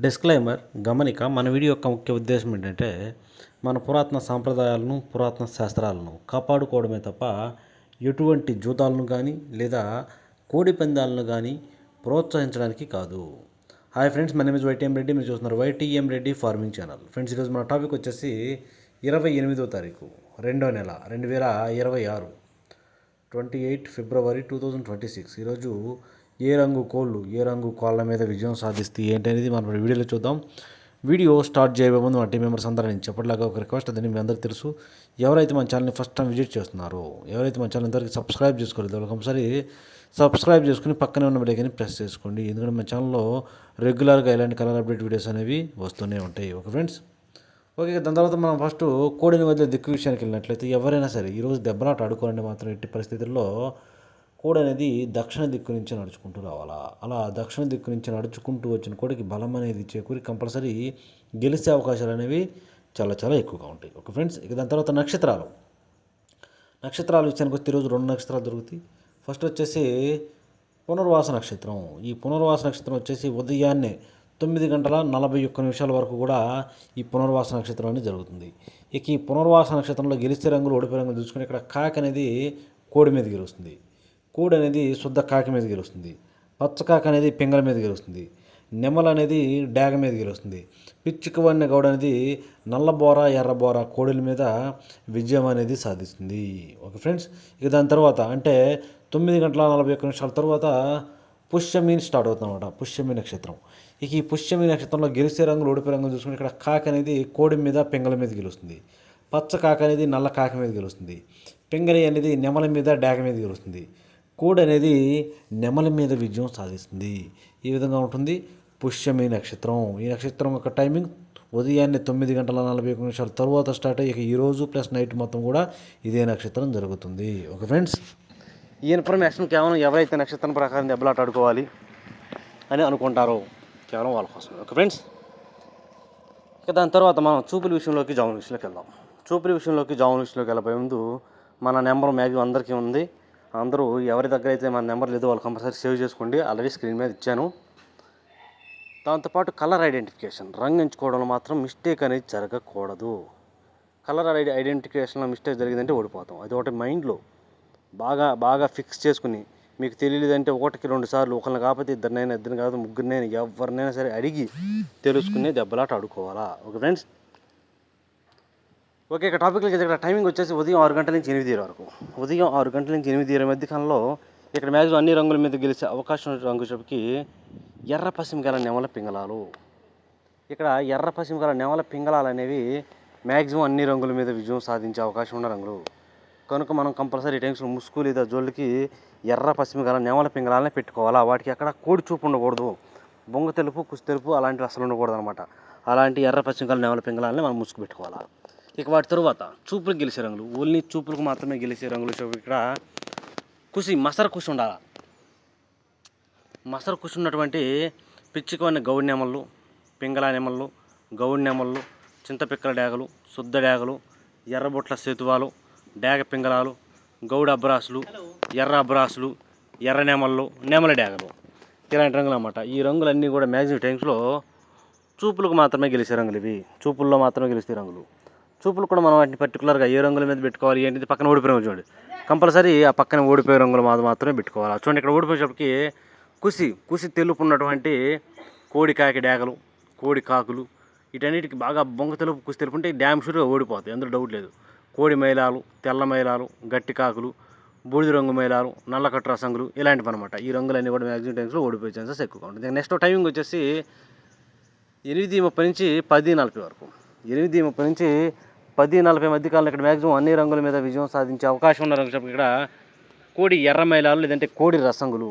Disclaimer గమనిక మన video యొక్క ముఖ్య ఉద్దేశం ఏంటంటే మన పురాతన సాంప్రదాయాలను పురాతన శాస్త్రాలను కాపాడుకోవడమే తప్ప ఎటువంటి జూదాలను కానీ లేదా కోడి పందాలను కానీ ప్రోత్సహించడానికి కాదు. Hi friends, my name is YTM Reddy. మీరు చూస్తున్నారు YTM Reddy farming channel. Friends, ఈరోజు మన టాపిక్ వచ్చేసి 28వ తారీఖు 2వ నెల 2026 28 ఫిబ్రవరి 2026. ఈరోజు ఏ రంగు కోళ్ళ మీద విజయం సాధిస్తే ఏంటి అనేది మనం వీడియోలో చూద్దాం. వీడియో స్టార్ట్ చేయబోయే ముందు మా టీం మెంబర్స్ అందరూ నేను చెప్పట్లాగా ఒక రిక్వెస్ట్, అదని మీ అందరికీ తెలుసు. ఎవరైతే మన ఛానల్ని ఫస్ట్ టైం విజిట్ చేస్తున్నారో, ఎవరైతే మన ఛానల్ ఇంతవరకు సబ్స్క్రైబ్ చేసుకోలేదు, వాళ్ళకి ఒకసారి సబ్స్క్రైబ్ చేసుకుని పక్కనే ఉన్న బెల్ ఐకాన్ని ప్రెస్ చేసుకోండి. ఎందుకంటే మన ఛానల్లో రెగ్యులర్గా ఇలాంటి కలర్ అప్డేట్ వీడియోస్ అనేవి వస్తూనే ఉంటాయి. Okay friends, okay. దాని తర్వాత మనం ఫస్ట్ కోడిని వదిలే దిక్కు విషయానికి వెళ్ళినట్లయితే ఎవరైనా సరే ఈరోజు దెబ్బలాట ఆడుకోవాలంటే మాత్రం ఎట్టి పరిస్థితుల్లో కోడి అనేది దక్షిణ దిక్కు నుంచి నడుచుకుంటూ రావాలా. అలా దక్షిణ దిక్కు నుంచి నడుచుకుంటూ వచ్చిన కోడికి బలం అనేది చేకూరి కంపల్సరీ గెలిచే అవకాశాలు అనేవి చాలా చాలా ఎక్కువగా ఉంటాయి. ఓకే ఫ్రెండ్స్, ఇక దాని తర్వాత నక్షత్రాల విషయానికి వస్తే ఈరోజు 2 నక్షత్రాలు దొరుకుతాయి. ఫస్ట్ వచ్చేసి పునర్వాస నక్షత్రం. ఈ పునర్వాస నక్షత్రం వచ్చేసి ఉదయాన్నే 9:41 వరకు కూడా ఈ పునర్వాస నక్షత్రం అనేది జరుగుతుంది. ఇక ఈ పునర్వాస నక్షత్రంలో గెలిచే రంగులు ఓడిపోయే రంగులు చూసుకుని ఇక్కడ కాకి అనేది కోడి మీద గెలుస్తుంది, కోడి అనేది శుద్ధ కాకి మీద గెలుస్తుంది, పచ్చ కాకి అనేది పింగళ మీద గెలుస్తుంది, నెమల అనేది డాగ మీద గెలుస్తుంది, పిచ్చుకవన్నె గౌడ అనేది నల్లబోర ఎర్రబోర కోడిల మీద విజయం అనేది సాధిస్తుంది. ఓకే ఫ్రెండ్స్, ఇక దాని తర్వాత అంటే 9:41 తర్వాత పుష్యమి స్టార్ట్ అవుతుందన్నమాట. పుష్యమి నక్షత్రం. ఇక ఈ పుష్యమి నక్షత్రంలో గెలిచే రంగులు ఓడిపోయే రంగులు చూసుకుని ఇక్కడ కాకి అనేది కోడి మీద పింగళ మీద గెలుస్తుంది, పచ్చ కాకి అనేది నల్ల కాకి మీద గెలుస్తుంది, పింగళి అనేది నెమల మీద డాగ మీద గెలుస్తుంది, కోడి అనేది నెమల మీద విజయం సాధిస్తుంది. ఈ విధంగా ఉంటుంది పుష్యమి నక్షత్రం. ఈ నక్షత్రం యొక్క టైమింగ్ ఉదయాన్నే 9:41 తర్వాత స్టార్ట్ అయ్యి ఇక ఈరోజు ప్లస్ నైట్ మొత్తం కూడా ఇదే నక్షత్రం జరుగుతుంది. ఓకే ఫ్రెండ్స్, ఈ ఇన్ఫర్మేషన్ కేవలం ఎవరైతే నక్షత్రం ప్రకారం దెబ్బలాట ఆడుకోవాలి అని అనుకుంటారో కేవలం వాళ్ళ కోసం. ఓకే ఫ్రెండ్స్, ఇక దాని తర్వాత మనం చూపుల విషయంలోకి జాముల విషయంలోకి వెళ్దాం. చూపుల విషయంలోకి వెళ్ళబోయే ముందు మన నెంబర్ మ్యాక్సిమం అందరికీ ఉంది. అందరూ ఎవరి దగ్గర అయితే మన నెంబర్ లేదో వాళ్ళు కంపల్సరీ సేవ్ చేసుకోండి. ఆల్రెడీ స్క్రీన్ మీద ఇచ్చాను. దాంతోపాటు కలర్ ఐడెంటిఫికేషన్, రంగు ఎంచుకోవడంలో మాత్రం మిస్టేక్ అనేది జరగకూడదు. కలర్ ఐడెంటిఫికేషన్లో మిస్టేక్ జరిగిందంటే ఓడిపోతాం. అది ఒకటి మైండ్లో బాగా ఫిక్స్ చేసుకుని, మీకు తెలియలేదంటే 1-2 సార్లు, ఒకరిని కాకపోతే ఇద్దరినైనా కాకపోతే ముగ్గురినైనా ఎవరినైనా సరే అడిగి తెలుసుకుని దెబ్బలాట ఆడుకోవాలా. Okay friends, okay. ఇక టాపిక్లకి ఇక్కడ టైమింగ్ వచ్చేసి ఉదయం 6 గంటల నుంచి 8 వరకు. ఉదయం 6 గంటల నుంచి 8 మధ్య కాలంలో ఇక్కడ మ్యాక్సిమం అన్ని రంగుల మీద గెలిచే అవకాశం ఉన్న రంగు చెప్పి ఎర్ర పశ్చిమ గల నెమల పింగళాలు. ఇక్కడ ఎర్ర పశ్చిమ గల నెమల పింగళాలు అనేవి మ్యాక్సిమం అన్ని రంగుల మీద విజయం సాధించే అవకాశం ఉన్న రంగులు కనుక మనం కంపల్సరీ టైమ్స్ ముసుగు లేదా జోళ్ళకి ఎర్ర పశ్చిమ గల నెమల పింగళాలనే పెట్టుకోవాలా. వాటికి అక్కడ కోడి చూపు ఉండకూడదు, బొంగ తెలుపు కుసి తెలుపు అలాంటివి అసలు ఉండకూడదు అనమాట. అలాంటి ఎర్ర పశ్చిమ గల నెమల పింగళాలని మనం ముసుగు పెట్టుకోవాలా. ఇక వాటి తరువాత చూపులకు గెలిచే రంగులు, ఓన్లీ చూపులకు మాత్రమే గెలిచే రంగులు ఇక్కడ మసర కుసి ఉండాలి. మసర కుసి ఉన్నటువంటి పిచ్చికవన్న గౌడి నెమళ్ళు, పింగళ నెమళ్ళు, గౌడి నెమళ్ళు, చింతపిక్కల డాగలు, శుద్ధ డాగలు, ఎర్రబొట్ల సేతువాలు, డాగ పింగళాలు, గౌడ అబ్రాసులు, ఎర్ర అబ్రాసులు, ఎర్ర నెమళ్ళు, నెమల డాగలు, ఇలాంటి రంగులు అన్నమాట. ఈ రంగులన్నీ కూడా మ్యాక్సిమం టైమ్స్లో చూపులకు మాత్రమే గెలిచే రంగులు. ఇవి చూపుల్లో మాత్రమే గెలిచే రంగులు. చూపులు కూడా మనం వాటిని పర్టికులర్గా ఏ రంగుల మీద పెట్టుకోవాలి ఏంటిది పక్కన ఓడిపోయే రంగులు చూడండి. కంపల్సరీ ఆ పక్కన ఓడిపోయే రంగులు మాత్రమే పెట్టుకోవాలి. చూడండి, ఇక్కడ ఓడిపోయేటప్పటికి కుసి తెలుపు ఉన్నటువంటి కోడి కాకి డాగలు, కోడి కాకులు, వీటన్నిటికి బాగా బొంగ తెలుపు కుసి తెలుపు ఉంటే డ్యామ్ షూర్గా ఓడిపోతాయి, అందులో డౌట్ లేదు. కోడి మైలాలు, తెల్ల మైలాలు, గట్టి కాకులు, బూడిద రంగు మైలాలు, నల్లకట్టు రసంగులు ఇలాంటివి అనమాట. ఈ రంగులన్నీ కూడా మ్యాక్సిమం టైమ్స్లో ఓడిపోయే ఛాన్సెస్ ఎక్కువగా ఉంటుంది. నెక్స్ట్ టైమింగ్ వచ్చేసి 8:30 నుంచి 10:40 వరకు. 8:30 నుంచి 10:40 మధ్య కాలంలో ఇక్కడ మ్యాక్సిమం అన్ని రంగుల మీద విజయం సాధించే అవకాశం ఉన్న రంగు ఇక్కడ కోడి ఎర్ర మైలాలు లేదంటే కోడి రసంగులు.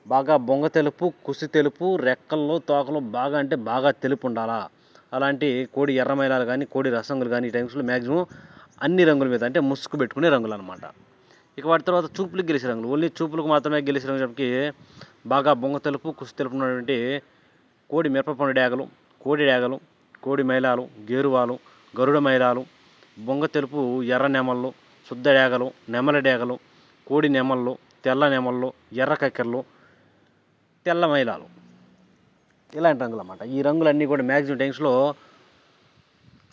బాగా బొంగ తెలుపు కుసి తెలుపు, రెక్కల్లో తోకలో బాగా తెలుపు ఉండాలా. అలాంటి కోడి ఎర్ర మైలాలు కానీ కోడి రసంగులు కానీ ఈ టైమ్స్లో మ్యాక్సిమం అన్ని రంగుల మీద అంటే ముసుగు పెట్టుకునే రంగులు అనమాట. ఇక వాటి తర్వాత చూపులకు గెలిచే రంగులు, ఓన్లీ చూపులకు మాత్రమే గెలిచే రంగు చెప్పి బాగా బొంగ తెలుపు కుసి తెలుపు ఉన్నటువంటి కోడి మిరపపండు డాగలు, కోడి డాగలు, కోడి మైలాలు, గేరువాలు, గరుడ మైలాలు, బొంగ తెలుపు ఎర్ర నెమళ్ళు, శుద్ధ డాగలు, నెమల డాగలు, కోడి నెమళ్ళు, తెల్ల నెమళ్ళు, ఎర్ర కక్కెరలు, తెల్ల మైలాలు ఇలాంటి రంగులు అన్నమాట. ఈ రంగులన్నీ కూడా మ్యాక్సిమం టైమ్స్లో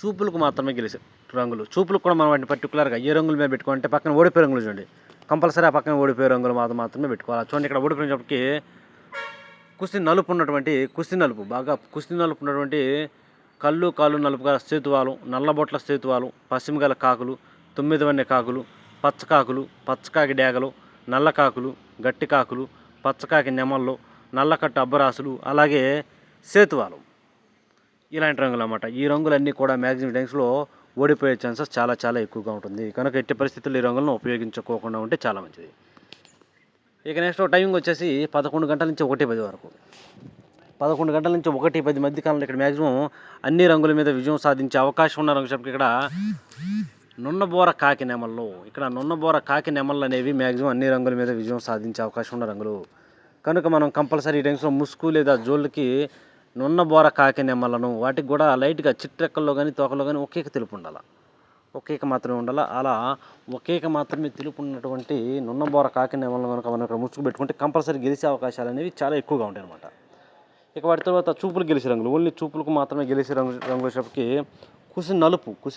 చూపులకు మాత్రమే గెలిచే రంగులు. చూపులకు కూడా మనం వాటిని పర్టికులర్గా ఏ రంగుల మీద పెట్టుకోవాలంటే పక్కన ఓడిపోయే రంగులు చూడండి, కంపల్సరీ ఆ పక్కన ఓడిపోయే రంగులు మాత్రమే పెట్టుకోవాలి. చూడండి ఇక్కడ ఓడిపోయినప్పటికీ కుస్తీ నలుపు ఉన్నటువంటి బాగా కుస్తీ నలుపు ఉన్నటువంటి కళ్ళు కాళ్ళు నలుపుగా సేతువాలు, నల్లబొట్ల సేతువాలు, పశ్చిమగల కాకులు, 9 వన్నె కాకులు, పచ్చకాకులు, పచ్చకాకి డేగలు, నల్ల కాకులు, గట్టి కాకులు, పచ్చకాకి నెమళ్ళు, నల్లకట్టు అబ్బరాసులు, అలాగే సేతువాలు, ఇలాంటి రంగులు అన్నమాట. ఈ రంగులన్నీ కూడా మ్యాక్సిమం టైమ్స్లో ఓడిపోయే ఛాన్సెస్ చాలా చాలా ఎక్కువగా ఉంటుంది. కనుక ఎట్టి పరిస్థితుల్లో ఈ రంగులను ఉపయోగించుకోకుండా ఉంటే చాలా మంచిది. ఇక నెక్స్ట్ టైమింగ్ వచ్చేసి 11 గంటల నుంచి 1:10 వరకు. 11 గంటల నుంచి 1:10 మధ్య కాలంలో ఇక్కడ మ్యాక్సిమం అన్ని రంగుల మీద విజయం సాధించే అవకాశం ఉన్న రంగు చెప్పి ఇక్కడ నున్నబోర కాకి నెమళ్ళు. ఇక్కడ నున్నబోర కాకి నెమళ్ళు అనేవి మ్యాక్సిమం అన్ని రంగుల మీద విజయం సాధించే అవకాశం ఉన్న రంగులు. కనుక మనం కంపల్సరీ ఈ టైమ్స్లో ముసుగు లేదా జోళ్ళకి నున్నబోర కాకి నెమళ్ళను, వాటికి కూడా లైట్గా చిట్రెక్కల్లో కానీ తోకల్లో కానీ ఒకేక తెలుపు ఉండాలి, ఒకేక మాత్రమే ఉండాలి. అలా ఒకేక మాత్రమే తెలుపు ఉన్నటువంటి నున్నబోర కాకి నెమళ్ళను కనుక మనం ఇక్కడ ముసుగు పెట్టుకుంటే కంపల్సరీ గెలిచే అవకాశాలు అనేవి చాలా ఎక్కువగా ఉంటాయి అన్నమాట. ఇక వాటి తర్వాత చూపులు గెలిచే రంగులు, ఓన్లీ చూపులకు మాత్రమే గెలిచే రంగు వచ్చేప్పటికి కుసి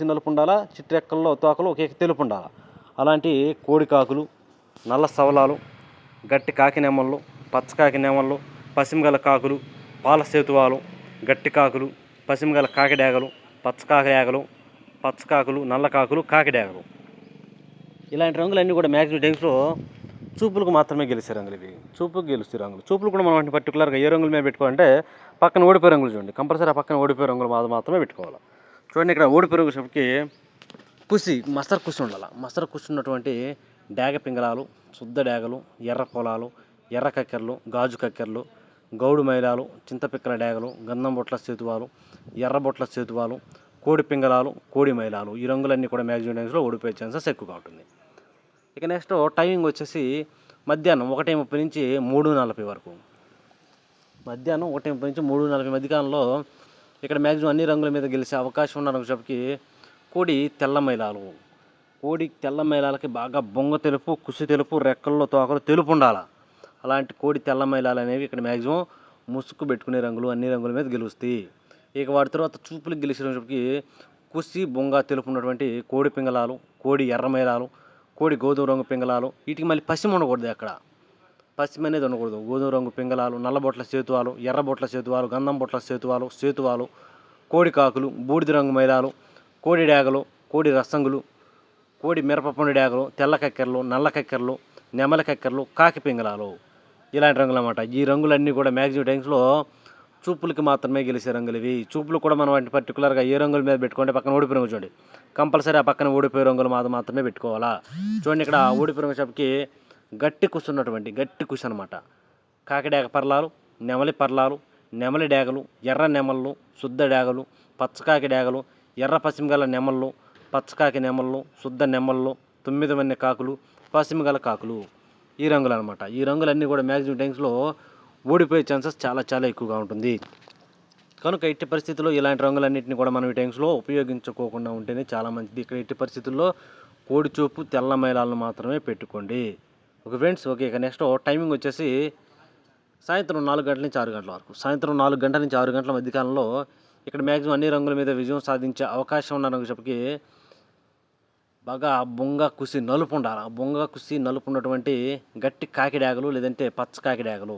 నలుపు ఉండాలా, చిట్రెక్కల్లో తోకలు ఒకేక తెలుపు ఉండాలి. అలాంటి కోడి కాకులు, నల్ల సవలాలు, గట్టి కాకి నెమళ్ళు, పచ్చకాకి నెమళ్ళు, పసిమగల కాకులు, పాల సేతువాలు, గట్టి కాకులు, పసిమగల కాకి డేగలు, పచ్చకాకి డేగలు, పచ్చకాకులు, నల్ల కాకులు, కాకి డేగలు, ఇలాంటి రంగులన్నీ కూడా మ్యాక్సిమం టైమ్స్లో చూపులకు మాత్రమే గెలిచే రంగులు ఇవి. చూపులకు గెలుస్తాయి రంగులు. చూపులు కూడా మనం పర్టికులర్గా ఏ రంగుల మీద పెట్టుకోవాలంటే పక్కన ఓడిపోయే రంగులు చూడండి, కంపల్సరీ ఆ పక్కన ఓడిపోయే రంగులు మాత్రమే పెట్టుకోవాలి. చూడండి ఇక్కడ ఓడిపోయే రంగు చెప్పి మస్తరు కుసి ఉండాలి. మస్తరు కుసి ఉన్నటువంటి డేగ పింగళాలు, శుద్ధ డేగలు, ఎర్ర పొలాలు, ఎర్ర కక్కెరలు, గాజు కక్కెరలు, గౌడు మైలాలు, చింతపిక్కల డేగలు, గంధం బొట్ల సేతువాలు, ఎర్ర బొట్ల సేతువాలు, కోడి పింగళాలు, కోడి మైలాలు, ఈ రంగులన్నీ కూడా మ్యాక్సిమం టైమ్స్లో ఓడిపోయే ఛాన్సెస్ ఎక్కువగా ఉంటుంది. ఇక నెక్స్ట్ టైమింగ్ వచ్చేసి మధ్యాహ్నం 1:30 నుంచి 3:40 వరకు. మధ్యాహ్నం 1:30 నుంచి 3:40 మధ్యకాలంలో ఇక్కడ మ్యాక్సిమం అన్ని రంగుల మీద గెలిచే అవకాశం ఉన్న రంగు చెప్పి కోడి తెల్ల మైలాలు. కోడి తెల్ల మైలాలకి బాగా బొంగ తెలుపు, కుసి తెలుపు, రెక్కల్లో తోకలు తెలుపు ఉండాలి. అలాంటి కోడి తెల్ల మైలాలు అనేవి ఇక్కడ మ్యాక్సిమం ముసుగు పెట్టుకునే రంగులు అన్ని రంగుల మీద గెలుస్తాయి. ఇక వాటి తర్వాత చూపులకు గెలిచే రంగుకి కుసి బొంగ తెలుపు ఉన్నటువంటి కోడి పింగళాలు, కోడి ఎర్ర మైలాలు, కోడి గోధుమ రంగు పింగళాలు, వీటికి మళ్ళీ పశ్చిమ ఉండకూడదు, అక్కడ పశ్చిమ అనేది ఉండకూడదు. గోధుమ రంగు పింగళాలు, నల్లబొట్ల సేతువాలు, ఎర్ర బొట్ల సేతువాలు, గంధం బొట్ల సేతువాలు, కోడి కాకులు, బూడిద రంగు మైలాలు, కోడి డేగలు, కోడి రసంగులు, కోడి మిరపపండు డేగలు, తెల్ల కక్కెరలు, నల్ల కక్కెరలు, నెమల కక్కెరలు, కాకి పింగళాలు, ఇలాంటి రంగులు అన్నమాట. ఈ రంగులన్నీ కూడా మ్యాక్సిమం టైమ్స్లో చూపులకి మాత్రమే గెలిచే రంగులు ఇవి. చూపులు కూడా మనం వాటిని పర్టికులర్గా ఏ రంగుల మీద పెట్టుకుంటే పక్కన ఓడిపోయే రంగు చూడండి, కంపల్సరీ ఆ పక్కన ఓడిపోయే రంగులు మాత్రమే పెట్టుకోవాలా. చూడండి ఇక్కడ ఓడిపోయే రంగు చెప్పకి గట్టి కుసి అనమాట. కాకిడేగ పర్లాలు, నెమలి పర్లాలు, నెమలి డేగలు, ఎర్ర నెమళ్ళు, శుద్ధ డేగలు, పచ్చకాకి డేగలు, ఎర్ర పశ్చిమగల నెమళ్ళు, పచ్చకాకి నెమళ్ళు, శుద్ధ నెమళ్ళు, 9 వన్నె కాకులు, పశ్చిమగల కాకులు, ఈ రంగులు అనమాట. ఈ రంగులన్నీ కూడా మ్యాక్సిమం టైమ్స్లో ఓడిపోయే ఛాన్సెస్ చాలా చాలా ఎక్కువగా ఉంటుంది. కనుక ఎట్టి పరిస్థితుల్లో ఇలాంటి రంగులన్నింటినీ కూడా మనం ఈ టైమ్స్లో ఉపయోగించుకోకుండా ఉంటేనే చాలా మంచిది. ఇక్కడ ఎట్టి పరిస్థితుల్లో కోడి చూపు తెల్ల మైలాలను మాత్రమే పెట్టుకోండి. Okay friends. ఓకే, ఇక నెక్స్ట్ టైమింగ్ వచ్చేసి సాయంత్రం 4 గంటల నుంచి 6 గంటల వరకు. సాయంత్రం 4 గంటల నుంచి 6 గంటల మధ్యకాలంలో ఇక్కడ మ్యాక్సిమం అన్ని రంగుల మీద విజయం సాధించే అవకాశం ఉన్న రంగు చెప్పకి బాగా బొంగ కుసి నలుపు ఉండాలి. బొంగ కుసి నలుపు ఉన్నటువంటి గట్టి కాకి డేగలు లేదంటే పచ్చకాకి డేగలు,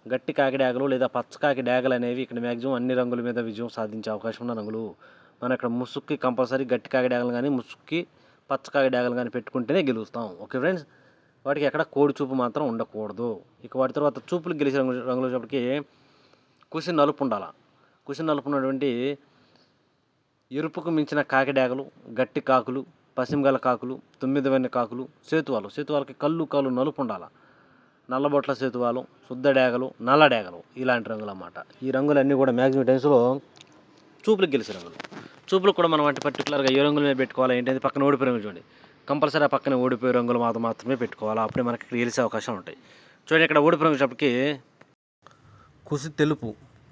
గట్టి కాకి డేగలు లేదా పచ్చకాకి డేగలు అనేవి ఇక్కడ మ్యాక్సిమం అన్ని రంగుల మీద విజయం సాధించే అవకాశం ఉన్న రంగులు. మనం ఇక్కడ ముసుక్కి కంపల్సరీ గట్టి కాకి డేగలు కానీ ముసుక్కి పచ్చకాకి డేగలు కానీ పెట్టుకుంటేనే గెలుస్తాం. Okay friends. వాటికి ఎక్కడ కోడి చూపు మాత్రం ఉండకూడదు. ఇక వాటి తర్వాత చూపులకు గెలిచే రంగులు వచ్చేప్పటికి కుసి నలుపు ఉండాలి. కుసి నలుపు ఉన్నటువంటి ఎరుపుకు మించిన కాకి డేగలు, గట్టి కాకులు, పశ్చిమగల కాకులు, 9 వన్నె కాకులు, సేతువాలకి కళ్ళు నలుపు ఉండాలి. నల్లబొట్ల సేతువాలు, శుద్ధ డేగలు, నల్ల డేగలు, ఇలాంటి రంగులు అన్నమాట. ఈ రంగులన్నీ కూడా మ్యాక్సిమం టైమ్స్లో చూపులకు గెలిచే రంగులు. చూపులకు కూడా మనం అంటే పర్టికులర్గా ఏ రంగుల మీద పెట్టుకోవాలి ఏంటంటే పక్కన ఓడిపోయే రంగులు చూడండి, కంపల్సరీ ఆ పక్కన ఓడిపోయే రంగులు మాత్రమే పెట్టుకోవాలి. అప్పుడే మనకి గెలిచే అవకాశం ఉంటాయి. చూడండి ఇక్కడ ఓడిపోయే రంగు చెప్పకి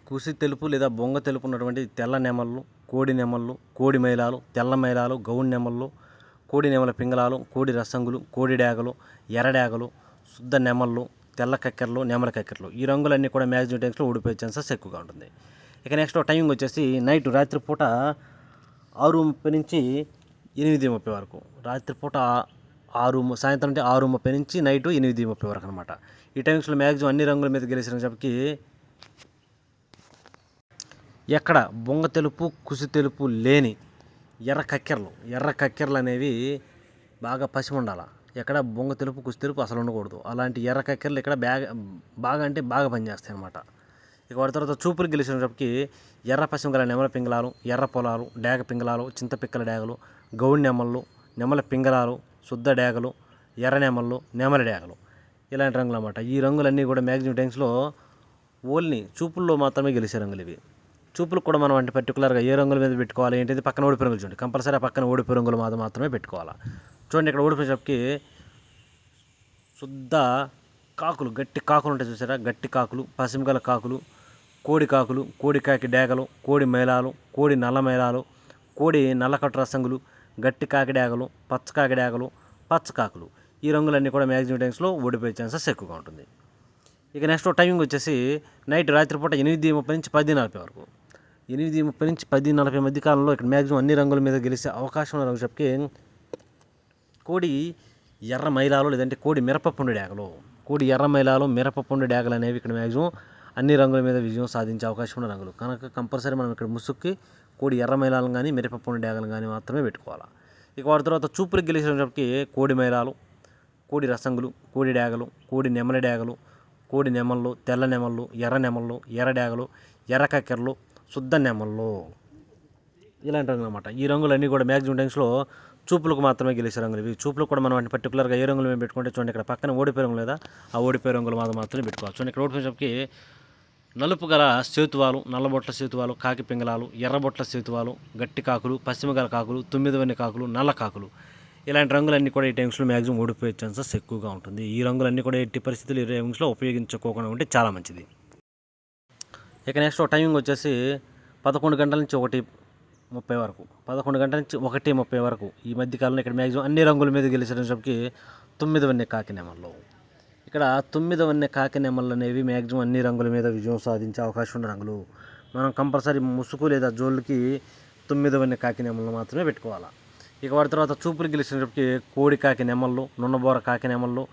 కుసి తెలుపు లేదా బొంగ తెలుపు ఉన్నటువంటి తెల్ల నెమళ్ళు, కోడి నెమళ్ళు, కోడి మైలాలు, తెల్ల మైలాలు, గౌడి నెమళ్ళు, కోడి నెమల పింగళాలు, కోడి రసంగులు, కోడి డేగలు, ఎర్ర డేగలు, శుద్ధ నెమళ్ళు, తెల్ల కక్కెరలు, నెమల కక్కెరలు ఈ రంగులన్నీ కూడా మ్యాక్సిమం టైమ్స్లో ఊడిపోయే ఛాన్సెస్ ఎక్కువగా ఉంటుంది. ఇక నెక్స్ట్ టైమింగ్ వచ్చేసి నైట్ రాత్రిపూట 6:30 నుంచి 8:30 వరకు, రాత్రిపూట సాయంత్రం అంటే 6:30 నుంచి నైట్ 8:30 వరకు అనమాట. ఈ టైమ్స్లో మ్యాక్సిమం అన్ని రంగుల మీద గెలిచినప్పటికీ ఎక్కడ బొంగ తెలుపు, కుసి తెలుపు లేని ఎర్ర కక్కెరలు అనేవి బాగా పసి ఉండాలి. ఎక్కడ బొంగ తెలుపు, కుసి తెలుపు అసలు ఉండకూడదు. అలాంటి ఎర్ర కక్కెరలు ఇక్కడ బాగా పనిచేస్తాయి అన్నమాట. ఇక వాటి తర్వాత చూపులు గెలిచినప్పటికీ ఎర్ర పశ్చిమ గల నెమల పింగళాలు, ఎర్ర పొలాలు, డేగ పింగళాలు, చింతపిక్కల డేగలు, గౌడి నెమళ్ళు, నెమల పింగళాలు, శుద్ధ డేగలు, ఎర్ర నెమళ్ళు, నెమల డేగలు ఇలాంటి రంగులు అన్నమాట. ఈ రంగులన్నీ కూడా మ్యాక్సిమం టైమ్స్లో ఓన్లీ చూపుల్లో మాత్రమే గెలిచే రంగులు ఇవి. చూపులకు కూడా మనం అంటే పర్టికులర్గా ఏ రంగుల మీద పెట్టుకోవాలి ఏంటిది, పక్కన ఓడిపోయి రంగులు చూడండి, కంపల్సరీ పక్కన ఓడిపోయి రంగులు మాత్రమే పెట్టుకోవాలి. చూడండి ఇక్కడ ఓడిపోయేటప్పటికి శుద్ధ కాకులు, గట్టి కాకులు ఉంటాయి చూసారా, గట్టి కాకులు, పసిమిగల కాకులు, కోడి కాకులు, కోడి కాకి డేగలు, కోడి మైలాలు, కోడి నల్ల మైలాలు, కోడి నల్లకట్టు రసంగులు, గట్టి కాకి డేగలు, పచ్చ కాకి డేగలు, పచ్చ కాకులు ఈ రంగులన్నీ కూడా మ్యాక్సిమం టైమ్స్లో ఓడిపోయే ఛాన్సెస్ ఎక్కువగా ఉంటుంది. ఇక నెక్స్ట్ టైమింగ్ వచ్చేసి నైట్ రాత్రిపూట 8:30 నుంచి 10:40 వరకు, 8:30 నుంచి 10:40 మధ్య కాలంలో ఇక్కడ మ్యాక్సిమం అన్ని రంగుల మీద గెలిచే అవకాశం ఉన్న రంగు చెప్పి కోడి ఎర్ర మైలాలు, లేదంటే కోడి మిరపపుండు డేగలు, కోడి ఎర్ర మైలాలు, మిరపపుండు డేగలు అనేవి ఇక్కడ మ్యాక్సిమం అన్ని రంగుల మీద విజయం సాధించే అవకాశం ఉన్న రంగులు కనుక కంపల్సరీ మనం ఇక్కడ ముసుక్కి కోడి ఎర్ర మైలాలను కానీ మిరపపుండు డేగలు కానీ మాత్రమే పెట్టుకోవాలి. ఇక వాటి తర్వాత చూపులకు గెలిచినప్పటికీ కోడి మైలాలు, కోడి రసంగులు, కోడి డేగలు, కోడి నెమలి డేగలు, కోడి నెమళ్ళు, తెల్ల నెమళ్ళు, ఎర్ర నెమళ్ళు, ఎర్ర డేగలు, ఎర్ర కక్కెరలు, శుద్ధ నెమళ్ళు ఇలాంటి రంగులు అనమాట. ఈ రంగులన్నీ కూడా మ్యాక్సిమం టైమ్స్లో చూపులకు మాత్రమే గెలిచే రంగులు ఇవి. చూపులకు కూడా మనం అంటే పర్టికులర్గా ఏ రంగులు మేము పెట్టుకుంటే చూడండి ఇక్కడ పక్కన ఓడిపోయే రంగులు లేదా ఆ ఓడిపోయే రంగులు మాత్రమే పెట్టుకోవాలి. చూడండి ఇక్కడ ఓడిపోయేసరికి నలుపు గల సేతువాలు, నల్లబొట్ల సేతువాలు, కాకి పింగళాలు, ఎర్రబొట్ల సేతువాలు, గట్టి కాకులు, పశ్చిమ గల కాకులు, 9 కాకులు, నల్ల కాకులు ఇలాంటి రంగులన్నీ కూడా ఈ టైమ్స్లో మ్యాక్సిమం ఓడిపోయే ఛాన్సెస్ ఎక్కువగా ఉంటుంది. ఈ రంగులన్నీ కూడా ఎట్టి పరిస్థితులు ఈ టైమ్స్లో ఉపయోగించుకోకుండా ఉంటే చాలా మంచిది. ఇక నెక్స్ట్ టైమింగ్ వచ్చేసి 11 గంటల నుంచి 1:30 వరకు, 11 గంటల నుంచి 1:30 వరకు ఈ మధ్యకాలంలో ఇక్కడ మ్యాక్సిమం అన్ని రంగుల మీద గెలిచేటప్పటికి 9 కాకి నెమళ్ళు. ఇక్కడ 9 కాకి నెమళ్ళు అనేవి మ్యాక్సిమం అన్ని రంగుల మీద విజయం సాధించే అవకాశం ఉన్న రంగులు. మనం కంపల్సరీ ముసుగు లేదా జోళ్ళకి 9 కాకి నెమళ్ళు మాత్రమే పెట్టుకోవాలి. ఇక వాటి తర్వాత చూపులు గెలిచినప్పటికీ కోడి కాకి నెమళ్ళు, నున్నబోర కాకి నెమళ్ళు,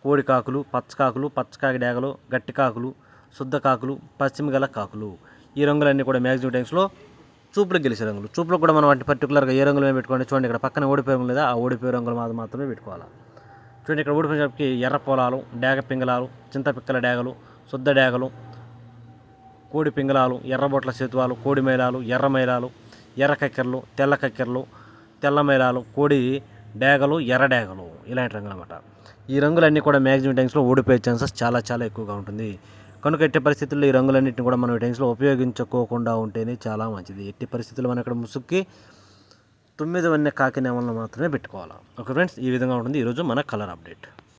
కోడి కాకులు, పచ్చకాకి డేగలు, గట్టి కాకులు, శుద్ధ కాకులు, పశ్చిమ గల కాకులు ఈ రంగులన్నీ కూడా మ్యాక్సిమం టైమ్స్లో చూపులకు గెలిచే రంగులు. చూపులకు కూడా మనం అంటే పర్టికులర్గా ఏ రంగులు పెట్టుకోండి. చూడండి ఇక్కడ పక్కన ఓడిపోయే రంగులు లేదా ఆ ఓడిపోయే రంగులు మాత్రమే పెట్టుకోవాలి. చూడండి ఇక్కడ ఓడిపోయేటప్పటికి ఎర్ర పొలాలు, డేగ పింగళాలు, చింతపిక్కల డేగలు, శుద్ధ డేగలు, కోడి పింగళాలు, ఎర్రబొట్ల సేతువాలు, కోడి మైలాలు, ఎర్ర మైలాలు, ఎర్ర కక్కెరలు, తెల్ల కక్కెరలు, తెల్ల మైలాలు, కోడి డేగలు, ఎర్ర డేగలు ఇలాంటి రంగులు అన్నమాట. ఈ రంగులన్నీ కూడా మ్యాక్సిమం టైమ్స్లో ఓడిపోయే ఛాన్సెస్ చాలా ఎక్కువగా ఉంటుంది. కనుక ఎట్టి పరిస్థితుల్లో ఈ రంగులన్నింటిని కూడా మనం ఈ టైమ్స్లో ఉపయోగించుకోకుండా ఉంటేనే చాలా మంచిది. ఎట్టి పరిస్థితుల్లో మనం ఇక్కడ ముసుక్కి 9 కాకి నెమలను మాత్రమే పెట్టుకోవాలి. ఓకే ఫ్రెండ్స్, ఈ విధంగా ఉంటుంది ఈరోజు మన కలర్ అప్డేట్.